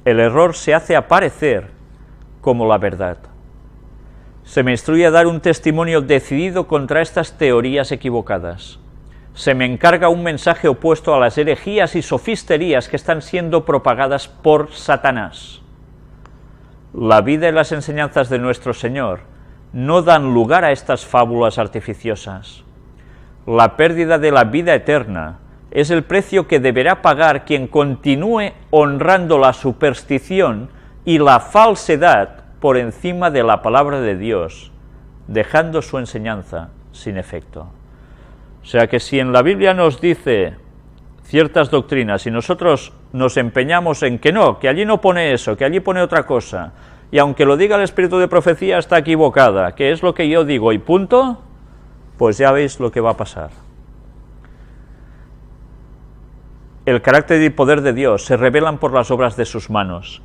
El error se hace aparecer como la verdad. Se me instruye a dar un testimonio decidido contra estas teorías equivocadas. Se me encarga un mensaje opuesto a las herejías y sofisterías que están siendo propagadas por Satanás. La vida y las enseñanzas de nuestro Señor no dan lugar a estas fábulas artificiosas. La pérdida de la vida eterna es el precio que deberá pagar quien continúe honrando la superstición y la falsedad por encima de la palabra de Dios, dejando su enseñanza sin efecto. O sea que si en la Biblia nos dice ciertas doctrinas y nosotros nos empeñamos en que no, que allí no pone eso, que allí pone otra cosa, y aunque lo diga el espíritu de profecía está equivocada, que es lo que yo digo y punto, pues ya veis lo que va a pasar. El carácter y poder de Dios se revelan por las obras de sus manos.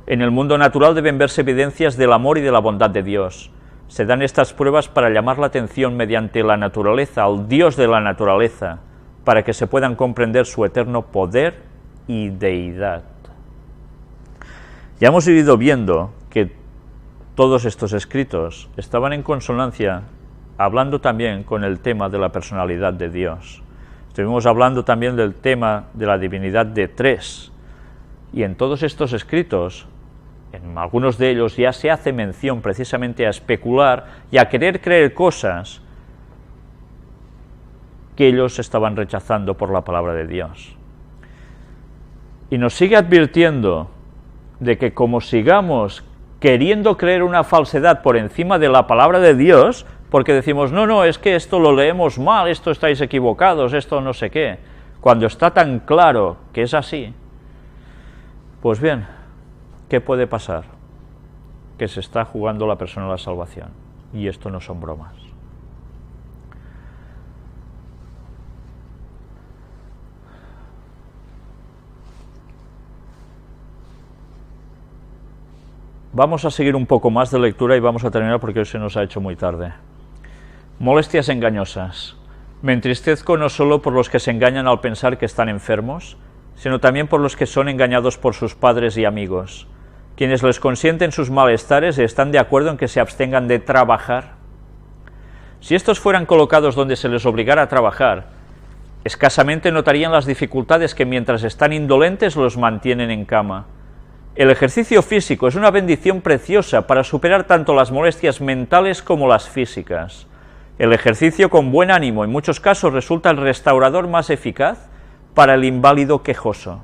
En el mundo natural deben verse evidencias del amor y de la bondad de Dios. Se dan estas pruebas para llamar la atención mediante la naturaleza, al Dios de la naturaleza, para que se puedan comprender su eterno poder y deidad. Ya hemos ido viendo que todos estos escritos estaban en consonancia, hablando también con el tema de la personalidad de Dios. Estuvimos hablando también del tema de la divinidad de tres, y en todos estos escritos, en algunos de ellos ya se hace mención precisamente a especular y a querer creer cosas que ellos estaban rechazando por la palabra de Dios. Y nos sigue advirtiendo de que como sigamos queriendo creer una falsedad por encima de la palabra de Dios, porque decimos, no, es que esto lo leemos mal, esto estáis equivocados, esto no sé qué, cuando está tan claro que es así, pues bien, ¿qué puede pasar? Que se está jugando la persona a la salvación, y esto no son bromas. Vamos a seguir un poco más de lectura y vamos a terminar porque hoy se nos ha hecho muy tarde. Molestias engañosas. Me entristezco no solo por los que se engañan al pensar que están enfermos, sino también por los que son engañados por sus padres y amigos, quienes les consienten sus malestares y están de acuerdo en que se abstengan de trabajar. Si estos fueran colocados donde se les obligara a trabajar, escasamente notarían las dificultades que mientras están indolentes los mantienen en cama. El ejercicio físico es una bendición preciosa para superar tanto las molestias mentales como las físicas. El ejercicio con buen ánimo en muchos casos resulta el restaurador más eficaz para el inválido quejoso.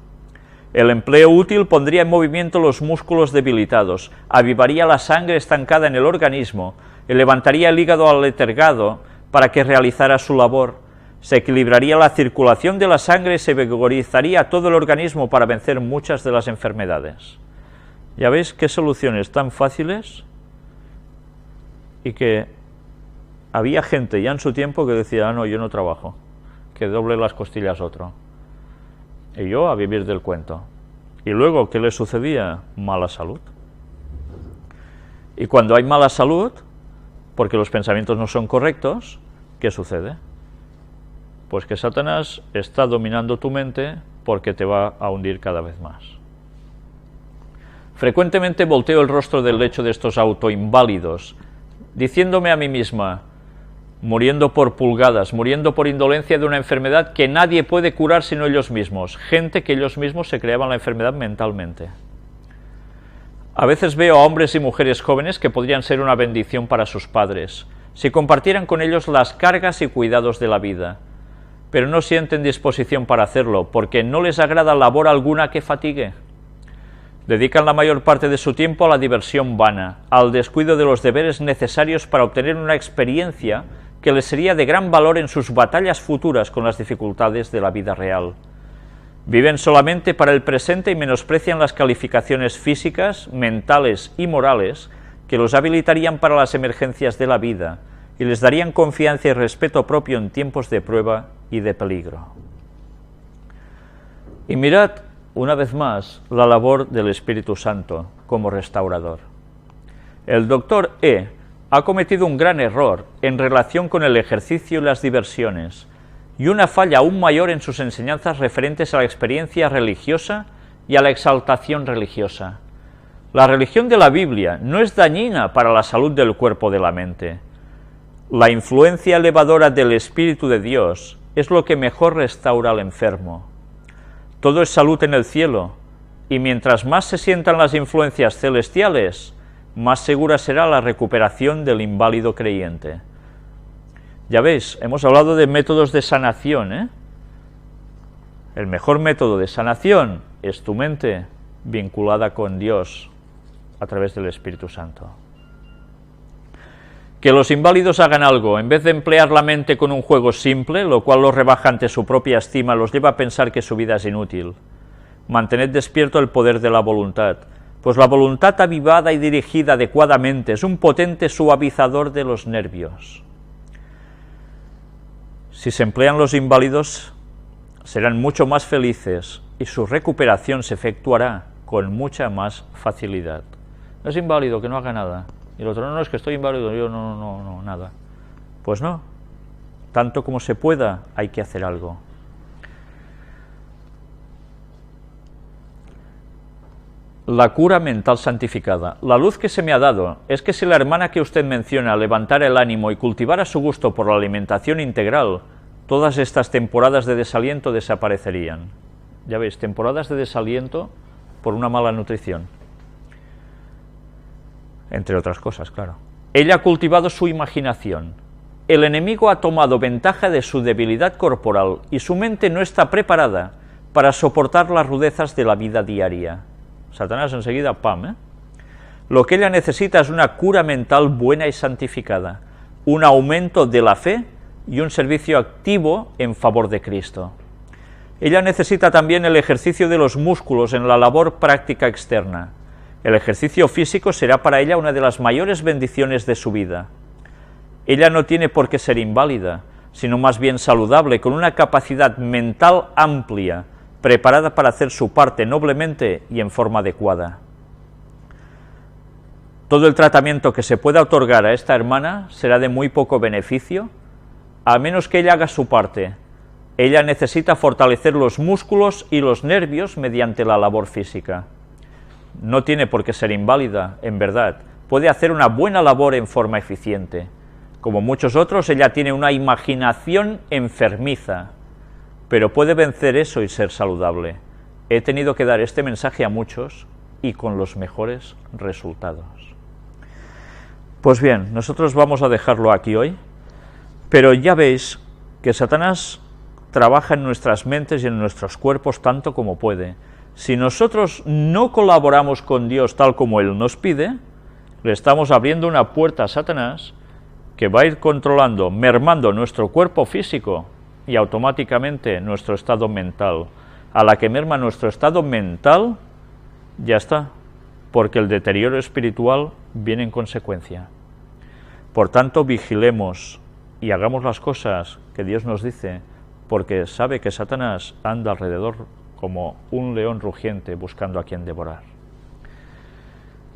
El empleo útil pondría en movimiento los músculos debilitados, avivaría la sangre estancada en el organismo, y levantaría el hígado aletargado para que realizara su labor. Se equilibraría la circulación de la sangre y se vigorizaría todo el organismo para vencer muchas de las enfermedades. ¿Ya veis qué soluciones tan fáciles? Y que había gente ya en su tiempo que decía, no, yo no trabajo, que doble las costillas otro. Y yo a vivir del cuento. Y luego, ¿qué le sucedía? Mala salud. Y cuando hay mala salud, porque los pensamientos no son correctos, ¿qué sucede? Pues que Satanás está dominando tu mente porque te va a hundir cada vez más. Frecuentemente volteo el rostro del lecho de estos autoinválidos, diciéndome a mí misma, muriendo por pulgadas, muriendo por indolencia de una enfermedad que nadie puede curar sino ellos mismos, gente que ellos mismos se creaban la enfermedad mentalmente. A veces veo a hombres y mujeres jóvenes que podrían ser una bendición para sus padres, si compartieran con ellos las cargas y cuidados de la vida, pero no sienten disposición para hacerlo, porque no les agrada labor alguna que fatigue. Dedican la mayor parte de su tiempo a la diversión vana, al descuido de los deberes necesarios para obtener una experiencia que les sería de gran valor en sus batallas futuras con las dificultades de la vida real. Viven solamente para el presente y menosprecian las calificaciones físicas, mentales y morales que los habilitarían para las emergencias de la vida y les darían confianza y respeto propio en tiempos de prueba y de peligro. Y mirad, una vez más, la labor del Espíritu Santo como restaurador. El doctor E. ha cometido un gran error en relación con el ejercicio y las diversiones, y una falla aún mayor en sus enseñanzas referentes a la experiencia religiosa y a la exaltación religiosa. La religión de la Biblia no es dañina para la salud del cuerpo o de la mente. La influencia elevadora del Espíritu de Dios es lo que mejor restaura al enfermo. Todo es salud en el cielo, y mientras más se sientan las influencias celestiales, más segura será la recuperación del inválido creyente. Ya veis, hemos hablado de métodos de sanación, ¿eh? El mejor método de sanación es tu mente vinculada con Dios a través del Espíritu Santo. Que los inválidos hagan algo, en vez de emplear la mente con un juego simple, lo cual los rebaja ante su propia estima, los lleva a pensar que su vida es inútil. Mantened despierto el poder de la voluntad, pues la voluntad avivada y dirigida adecuadamente es un potente suavizador de los nervios. Si se emplean los inválidos, serán mucho más felices y su recuperación se efectuará con mucha más facilidad. No es inválido, que no haga nada. Y el otro, no, es que estoy inválido, yo no, nada. Pues no, tanto como se pueda hay que hacer algo. La cura mental santificada. La luz que se me ha dado es que si la hermana que usted menciona levantara el ánimo y cultivara su gusto por la alimentación integral, todas estas temporadas de desaliento desaparecerían. Ya veis, temporadas de desaliento por una mala nutrición. Entre otras cosas, claro. Ella ha cultivado su imaginación. El enemigo ha tomado ventaja de su debilidad corporal y su mente no está preparada para soportar las rudezas de la vida diaria. Satanás enseguida, ¡pam! Lo que ella necesita es una cura mental buena y santificada, un aumento de la fe y un servicio activo en favor de Cristo. Ella necesita también el ejercicio de los músculos en la labor práctica externa. El ejercicio físico será para ella una de las mayores bendiciones de su vida. Ella no tiene por qué ser inválida, sino más bien saludable, con una capacidad mental amplia, preparada para hacer su parte noblemente y en forma adecuada. Todo el tratamiento que se pueda otorgar a esta hermana será de muy poco beneficio, a menos que ella haga su parte. Ella necesita fortalecer los músculos y los nervios mediante la labor física. No tiene por qué ser inválida, en verdad. Puede hacer una buena labor en forma eficiente. Como muchos otros, ella tiene una imaginación enfermiza, pero puede vencer eso y ser saludable. He tenido que dar este mensaje a muchos y con los mejores resultados. Pues bien, nosotros vamos a dejarlo aquí hoy, pero ya veis que Satanás trabaja en nuestras mentes y en nuestros cuerpos tanto como puede. Si nosotros no colaboramos con Dios tal como Él nos pide, le estamos abriendo una puerta a Satanás que va a ir controlando, mermando nuestro cuerpo físico y automáticamente nuestro estado mental. A la que merma nuestro estado mental, ya está, porque el deterioro espiritual viene en consecuencia. Por tanto, vigilemos y hagamos las cosas que Dios nos dice, porque sabe que Satanás anda alrededor como un león rugiente buscando a quien devorar.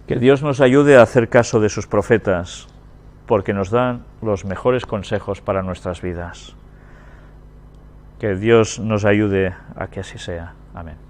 Que Dios nos ayude a hacer caso de sus profetas, porque nos dan los mejores consejos para nuestras vidas. Que Dios nos ayude a que así sea. Amén.